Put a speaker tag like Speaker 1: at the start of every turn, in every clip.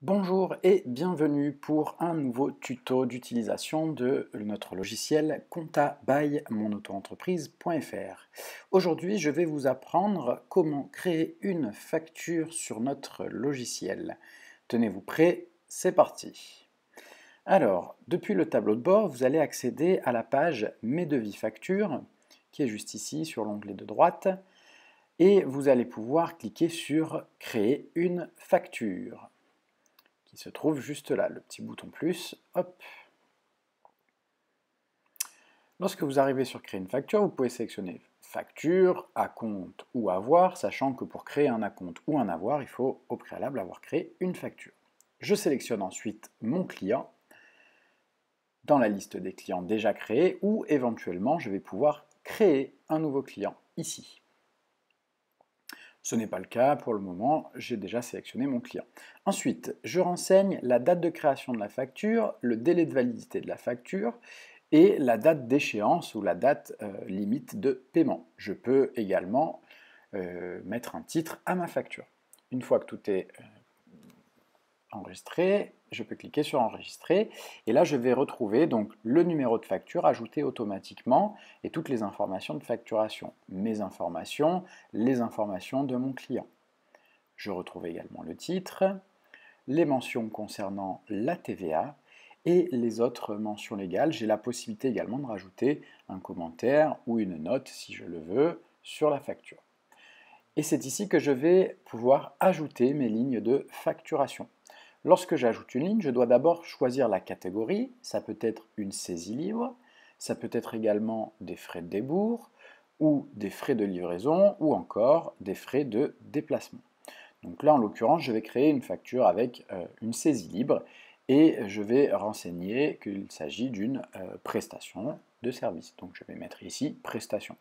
Speaker 1: Bonjour et bienvenue pour un nouveau tuto d'utilisation de notre logiciel Compta by monauto-entreprise.fr. Aujourd'hui, je vais vous apprendre comment créer une facture sur notre logiciel. Tenez-vous prêts, c'est parti. Alors, depuis le tableau de bord, vous allez accéder à la page Mes devis factures, qui est juste ici sur l'onglet de droite, et vous allez pouvoir cliquer sur Créer une facture, qui se trouve juste là, le petit bouton plus, hop. Lorsque vous arrivez sur Créer une facture, vous pouvez sélectionner Facture, Acompte ou Avoir, sachant que pour créer un acompte ou un avoir, il faut au préalable avoir créé une facture. Je sélectionne ensuite mon client dans la liste des clients déjà créés ou éventuellement je vais pouvoir créer un nouveau client ici. Ce n'est pas le cas pour le moment, j'ai déjà sélectionné mon client. Ensuite, je renseigne la date de création de la facture, le délai de validité de la facture et la date d'échéance ou la date limite de paiement. Je peux également mettre un titre à ma facture. Une fois que tout est enregistré, je peux cliquer sur enregistrer et là je vais retrouver donc le numéro de facture ajouté automatiquement et toutes les informations de facturation, mes informations, les informations de mon client. Je retrouve également le titre, les mentions concernant la TVA et les autres mentions légales. J'ai la possibilité également de rajouter un commentaire ou une note si je le veux sur la facture. Et c'est ici que je vais pouvoir ajouter mes lignes de facturation. Lorsque j'ajoute une ligne, je dois d'abord choisir la catégorie. Ça peut être une saisie libre, ça peut être également des frais de débours, ou des frais de livraison, ou encore des frais de déplacement. Donc là, en l'occurrence, je vais créer une facture avec une saisie libre, et je vais renseigner qu'il s'agit d'une prestation de service. Donc je vais mettre ici prestation.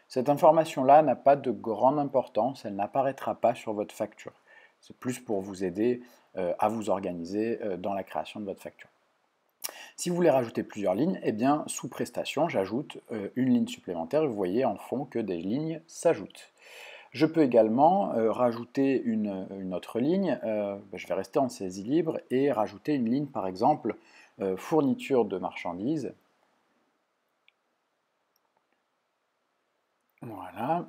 Speaker 1: Cette information-là n'a pas de grande importance, elle n'apparaîtra pas sur votre facture. C'est plus pour vous aider à vous organiser dans la création de votre facture. Si vous voulez rajouter plusieurs lignes, eh bien, sous prestation, j'ajoute une ligne supplémentaire et vous voyez en fond que des lignes s'ajoutent. Je peux également rajouter une autre ligne, je vais rester en saisie libre et rajouter une ligne par exemple fourniture de marchandises. Voilà.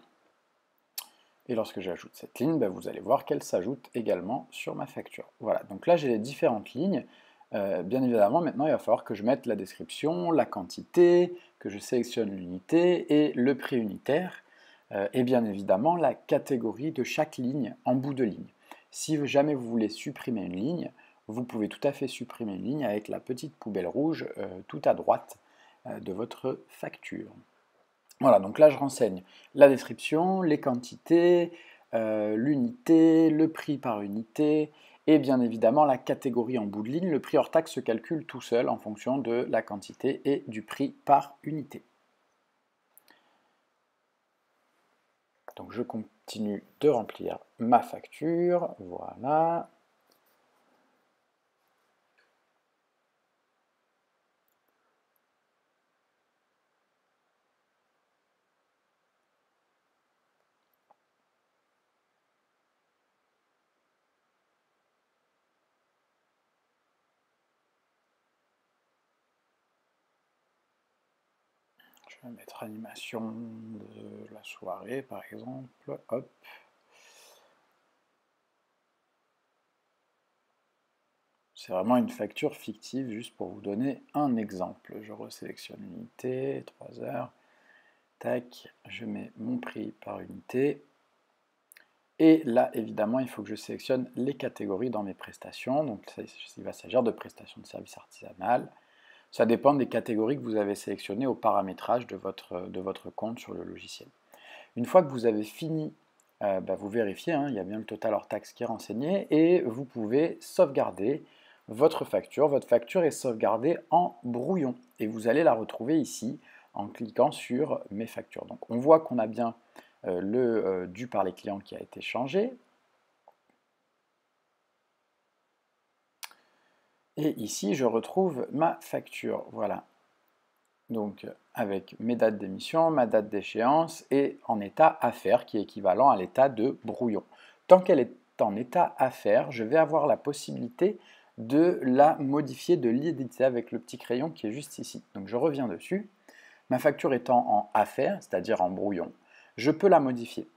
Speaker 1: Et lorsque j'ajoute cette ligne, vous allez voir qu'elle s'ajoute également sur ma facture. Voilà, donc là j'ai les différentes lignes. Bien évidemment, maintenant il va falloir que je mette la description, la quantité, que je sélectionne l'unité et le prix unitaire, et bien évidemment la catégorie de chaque ligne en bout de ligne. Si jamais vous voulez supprimer une ligne, vous pouvez tout à fait supprimer une ligne avec la petite poubelle rouge tout à droite de votre facture. Voilà, donc là je renseigne la description, les quantités, l'unité, le prix par unité, et bien évidemment la catégorie en bout de ligne. Le prix hors taxe se calcule tout seul en fonction de la quantité et du prix par unité. Donc je continue de remplir ma facture, voilà. Je vais mettre animation de la soirée par exemple, hop. C'est vraiment une facture fictive, juste pour vous donner un exemple. Je resélectionne l'unité, 3 heures, tac, je mets mon prix par unité. Et là, évidemment, il faut que je sélectionne les catégories dans mes prestations. Donc, il va s'agir de prestations de services artisanales. Ça dépend des catégories que vous avez sélectionnées au paramétrage de votre compte sur le logiciel. Une fois que vous avez fini, vous vérifiez, il y a bien le total hors taxe qui est renseigné, et vous pouvez sauvegarder votre facture. Votre facture est sauvegardée en brouillon, et vous allez la retrouver ici en cliquant sur Mes factures. Donc on voit qu'on a bien le dû par les clients qui a été changé. Et ici, je retrouve ma facture. Voilà. Donc, avec mes dates d'émission, ma date d'échéance et en état à faire, qui est équivalent à l'état de brouillon. Tant qu'elle est en état affaires, je vais avoir la possibilité de la modifier, de l'éditer avec le petit crayon qui est juste ici. Donc je reviens dessus. Ma facture étant en affaires, c'est-à-dire en brouillon, je peux la modifier.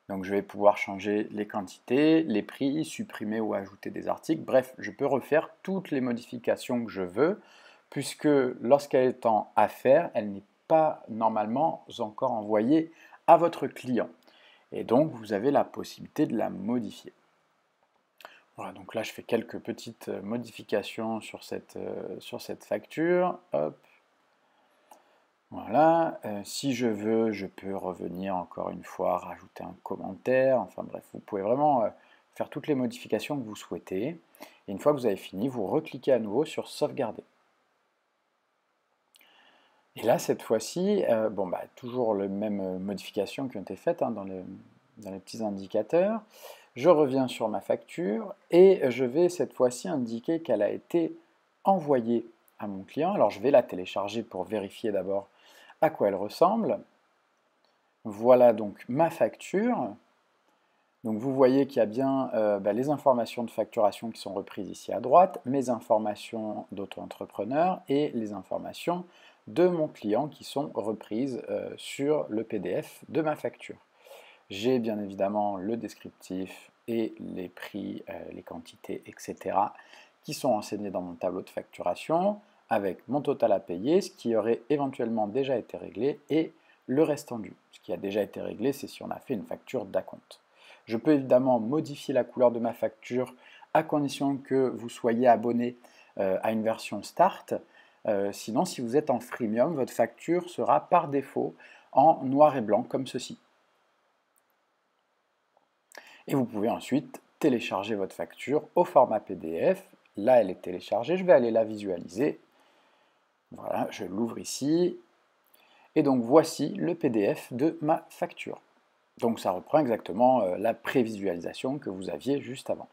Speaker 1: Donc je vais pouvoir changer les quantités, les prix, supprimer ou ajouter des articles. Bref, je peux refaire toutes les modifications que je veux, puisque lorsqu'elle est en affaires, elle n'est pas normalement encore envoyée à votre client. Et donc vous avez la possibilité de la modifier. Voilà, donc là je fais quelques petites modifications sur cette facture. Hop. Voilà, si je veux, je peux revenir encore une fois, rajouter un commentaire, enfin bref, vous pouvez vraiment faire toutes les modifications que vous souhaitez. Et une fois que vous avez fini, vous recliquez à nouveau sur sauvegarder. Et là, cette fois-ci, toujours les mêmes modifications qui ont été faites dans les petits indicateurs. Je reviens sur ma facture et je vais cette fois-ci indiquer qu'elle a été envoyée à mon client. Alors je vais la télécharger pour vérifier d'abord à quoi elle ressemble. Voilà donc ma facture. Donc vous voyez qu'il y a bien les informations de facturation qui sont reprises ici à droite, mes informations d'auto-entrepreneur et les informations de mon client qui sont reprises sur le PDF de ma facture. J'ai bien évidemment le descriptif et les prix, les quantités, etc. qui sont renseignés dans mon tableau de facturation avec mon total à payer, ce qui aurait éventuellement déjà été réglé et le restant dû. Ce qui a déjà été réglé, c'est si on a fait une facture d'acompte. Je peux évidemment modifier la couleur de ma facture à condition que vous soyez abonné à une version Start. Sinon, si vous êtes en freemium, votre facture sera par défaut en noir et blanc comme ceci. Et vous pouvez ensuite télécharger votre facture au format PDF. Là, elle est téléchargée, je vais aller la visualiser. Voilà, je l'ouvre ici. Et donc voici le PDF de ma facture. Donc ça reprend exactement la prévisualisation que vous aviez juste avant.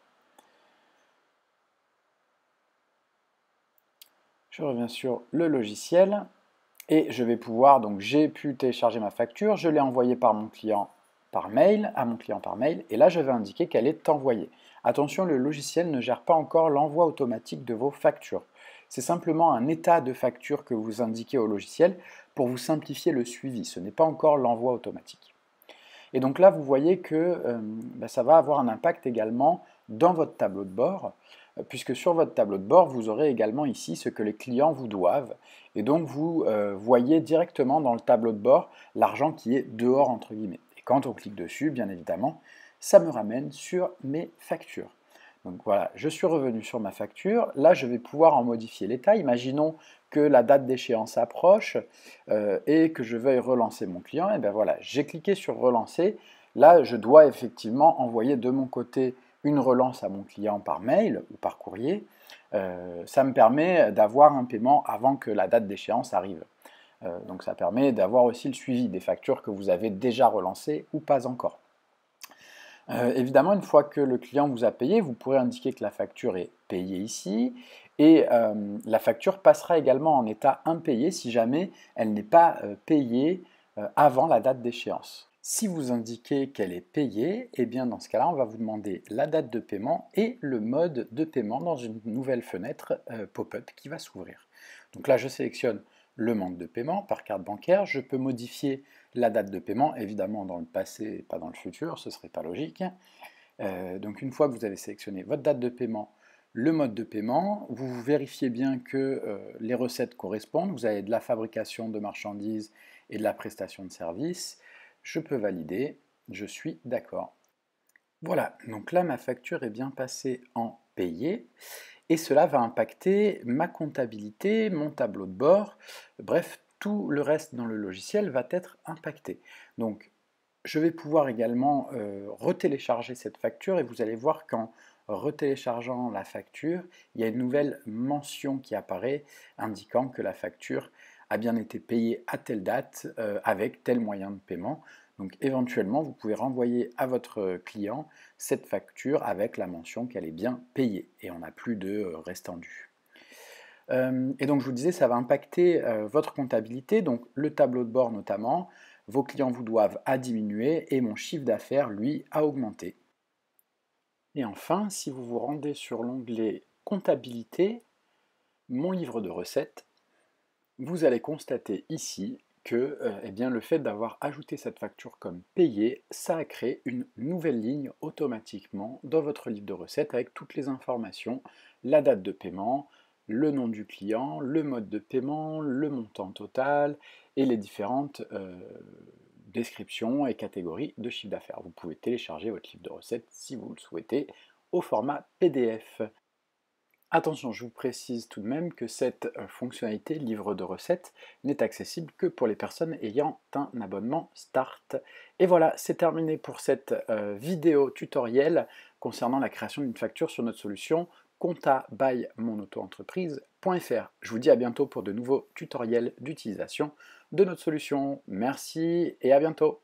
Speaker 1: Je reviens sur le logiciel et je vais pouvoir, donc j'ai pu télécharger ma facture, je l'ai envoyée par mon client par mail, à mon client par mail, et là je vais indiquer qu'elle est envoyée. Attention, le logiciel ne gère pas encore l'envoi automatique de vos factures. C'est simplement un état de facture que vous indiquez au logiciel pour vous simplifier le suivi. Ce n'est pas encore l'envoi automatique. Et donc là, vous voyez que ça va avoir un impact également dans votre tableau de bord, puisque sur votre tableau de bord, vous aurez également ici ce que les clients vous doivent. Et donc vous voyez directement dans le tableau de bord l'argent qui est dehors, entre guillemets. Et quand on clique dessus, bien évidemment, ça me ramène sur mes factures. Donc voilà, je suis revenu sur ma facture. Là, je vais pouvoir en modifier l'état. Imaginons que la date d'échéance approche et que je veuille relancer mon client. Et bien voilà, j'ai cliqué sur relancer. Là, je dois effectivement envoyer de mon côté une relance à mon client par mail ou par courrier. Ça me permet d'avoir un paiement avant que la date d'échéance arrive. Donc ça permet d'avoir aussi le suivi des factures que vous avez déjà relancées ou pas encore. Évidemment, une fois que le client vous a payé, vous pourrez indiquer que la facture est payée ici et la facture passera également en état impayé si jamais elle n'est pas payée avant la date d'échéance. Si vous indiquez qu'elle est payée, eh bien dans ce cas-là, on va vous demander la date de paiement et le mode de paiement dans une nouvelle fenêtre pop-up qui va s'ouvrir. Donc là, je sélectionne le mode de paiement par carte bancaire. Je peux modifier la date de paiement, évidemment dans le passé et pas dans le futur, ce ne serait pas logique. Donc une fois que vous avez sélectionné votre date de paiement, le mode de paiement, vous vérifiez bien que les recettes correspondent. Vous avez de la fabrication de marchandises et de la prestation de services. Je peux valider, je suis d'accord. Voilà, donc là ma facture est bien passée en payé et cela va impacter ma comptabilité, mon tableau de bord, bref, tout le reste dans le logiciel va être impacté. Donc je vais pouvoir également retélécharger cette facture et vous allez voir qu'en retéléchargeant la facture, il y a une nouvelle mention qui apparaît indiquant que la facture a bien été payée à telle date avec tel moyen de paiement. Donc éventuellement, vous pouvez renvoyer à votre client cette facture avec la mention qu'elle est bien payée et on n'a plus de restant dû. Et donc je vous disais, ça va impacter votre comptabilité, donc le tableau de bord notamment. Vos clients vous doivent à diminuer et mon chiffre d'affaires, lui, a augmenté. Et enfin, si vous vous rendez sur l'onglet Comptabilité, Mon livre de recettes, vous allez constater ici que eh bien, le fait d'avoir ajouté cette facture comme payée, ça a créé une nouvelle ligne automatiquement dans votre livre de recettes avec toutes les informations, la date de paiement, le nom du client, le mode de paiement, le montant total et les différentes descriptions et catégories de chiffre d'affaires. Vous pouvez télécharger votre livre de recettes si vous le souhaitez au format PDF. Attention, je vous précise tout de même que cette fonctionnalité livre de recettes n'est accessible que pour les personnes ayant un abonnement Start. Et voilà, c'est terminé pour cette vidéo tutoriel concernant la création d'une facture sur notre solution compta by monautoentreprise.fr. Je vous dis à bientôt pour de nouveaux tutoriels d'utilisation de notre solution. Merci et à bientôt.